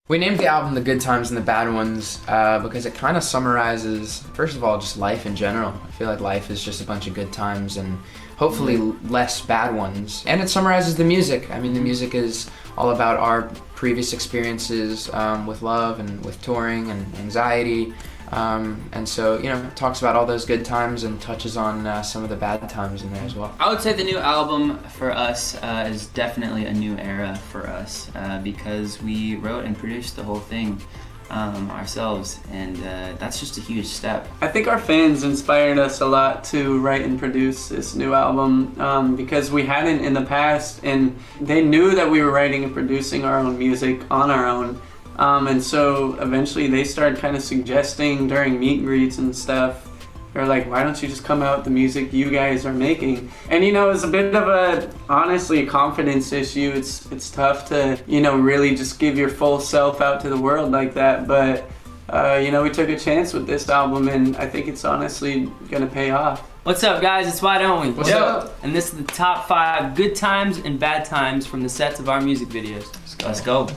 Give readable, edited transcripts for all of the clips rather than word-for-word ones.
We named the album The Good Times and the Bad Ones because it kind of summarizes, first of all, just life in general. I feel like life is just a bunch of good times and hopefully less bad ones. And it summarizes the music. I mean, the music is all about our previous experiences with love and with touring and anxiety. And so, you know, it talks about all those good times and touches on some of the bad times in there as well. I would say the new album for us is definitely a new era for us because we wrote and produced the whole thing ourselves, and that's just a huge step. I think our fans inspired us a lot to write and produce this new album because we hadn't in the past, and they knew that we were writing and producing our own music on our own. And so eventually they started kind of suggesting during meet and greets and stuff, they're like, why don't you just come out with the music you guys are making? And you know, it's a bit of honestly, a confidence issue. It's tough to, you know, really just give your full self out to the world like that. But, you know, we took a chance with this album, and I think it's honestly gonna pay off. What's up, guys? It's Why Don't We? What's up? And this is the top 5 good times and bad times from the sets of our music videos. Let's go.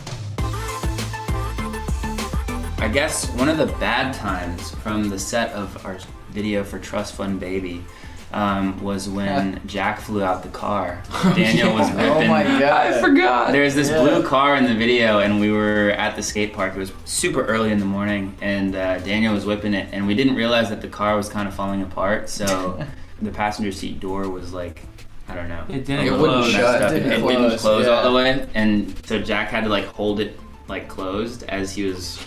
I guess one of the bad times from the set of our video for Trust Fund Baby was when Jack flew out the car. Daniel was ripping. Oh my god. I forgot. There's this blue car in the video, and we were at the skate park. It was super early in the morning, and Daniel was whipping it, and we didn't realize that the car was kind of falling apart, so the passenger seat door was like, I don't know. It didn't wouldn't close. shut. It didn't close all the way, and so Jack had to like hold it like closed as he was.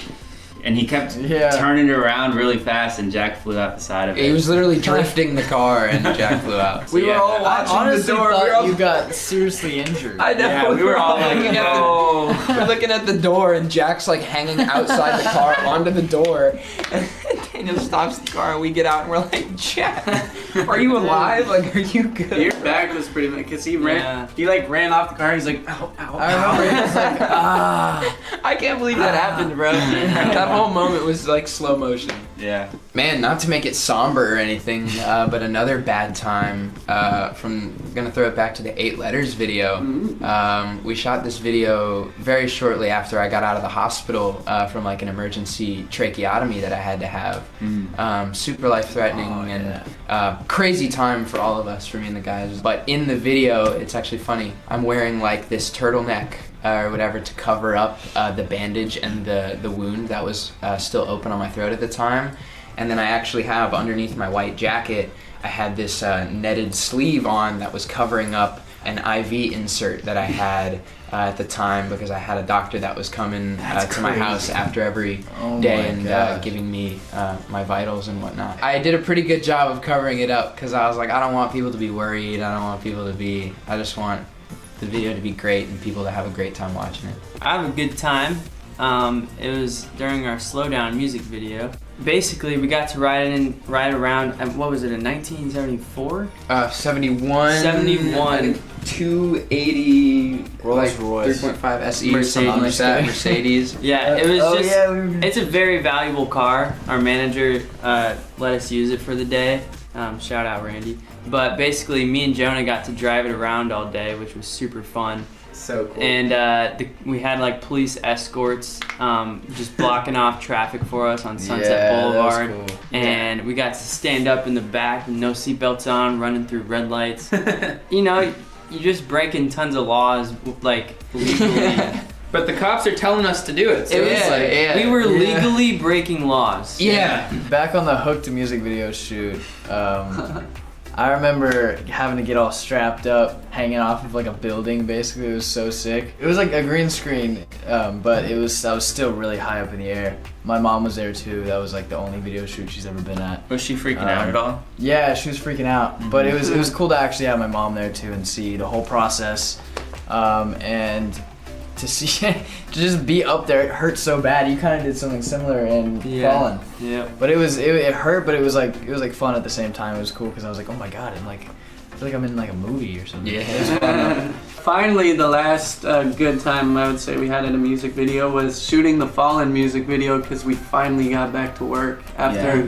And he kept turning it around really fast, and Jack flew out the side of it. He was literally drifting the car, and Jack flew out. We were all watching honestly the door. thought You got seriously injured. I know. Yeah, we were all like, no. We're looking at the door, and Jack's like hanging outside the car onto the door. And Daniel stops the car, and we get out, and we're like, Jack, are you alive? Like, are you good? Your back was pretty much, because he ran off the car, he's like, ow, ow, I remember he was like, I can't believe that happened, bro. That whole moment was like slow motion. Yeah. Man, not to make it somber or anything, but another bad time I'm gonna throw it back to the 8 Letters video. We shot this video very shortly after I got out of the hospital from like an emergency tracheotomy that I had to have. Super life-threatening and crazy time for all of us, for me and the guys. But in the video, it's actually funny. I'm wearing like this turtleneck or whatever to cover up the bandage and the wound that was still open on my throat at the time. And then I actually have underneath my white jacket, I had this netted sleeve on that was covering up an IV insert that I had at the time because I had a doctor that was coming to my house after every day and giving me my vitals and whatnot. I did a pretty good job of covering it up because I was like, I don't want people to be worried. I don't want people to be, I just want the video to be great and people to have a great time watching it. I have a good time. It was during our Slow Down music video. Basically, we got to ride around, what was it, in 1974? 71. 71. 280 Rolls Royce. 3.5 SE, something like that, Mercedes. Yeah, it was it's a very valuable car. Our manager let us use it for the day. Shout out Randy. But basically, me and Jonah got to drive it around all day, which was super fun. So cool. And we had like police escorts just blocking off traffic for us on Sunset Boulevard. That was cool. And we got to stand up in the back with no seatbelts on, running through red lights. You know, you're just breaking tons of laws, like legally. But the cops are telling us to do it. So it's like, we were legally breaking laws. Yeah. Back on the Hooked music video shoot, I remember having to get all strapped up, hanging off of like a building. Basically, it was so sick. It was like a green screen, but I was still really high up in the air. My mom was there too. That was like the only video shoot she's ever been at. Was she freaking out at all? Yeah, she was freaking out. But it was cool to actually have my mom there too and see the whole process, and to see to just be up there. It hurt so bad. You kind of did something similar and fallen. Yeah. But it hurt, but it was like fun at the same time. It was cool because I was like, oh my god, I feel like I'm in like a movie or something. Yeah. It was fun. Finally, the last good time I would say we had in a music video was shooting the Fallen music video because we finally got back to work after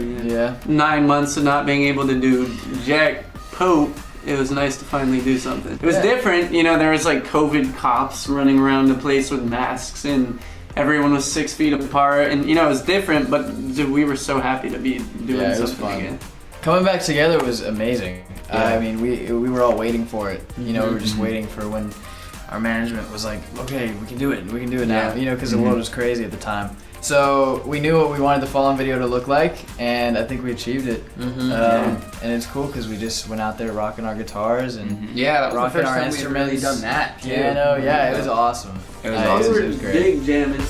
9 months of not being able to do Jack Pope. It was nice to finally do something. It was different, you know, there was like COVID cops running around the place with masks and everyone was 6 feet apart, and you know, it was different, but dude, we were so happy to be doing Yeah, it was something fun. again. Coming back together was amazing. I mean, we were all waiting for it. You know, we were just waiting for when our management was like, okay, we can do it now. Yeah. You know, because the world was crazy at the time. So we knew what we wanted the fall-on video to look like, and I think we achieved it. And it's cool because we just went out there rocking our guitars and Yeah, that was the rocking first our time we'd really instruments. done that. Too. Piano, yeah, it was awesome. It was Nice. awesome. It was great. Big jamming.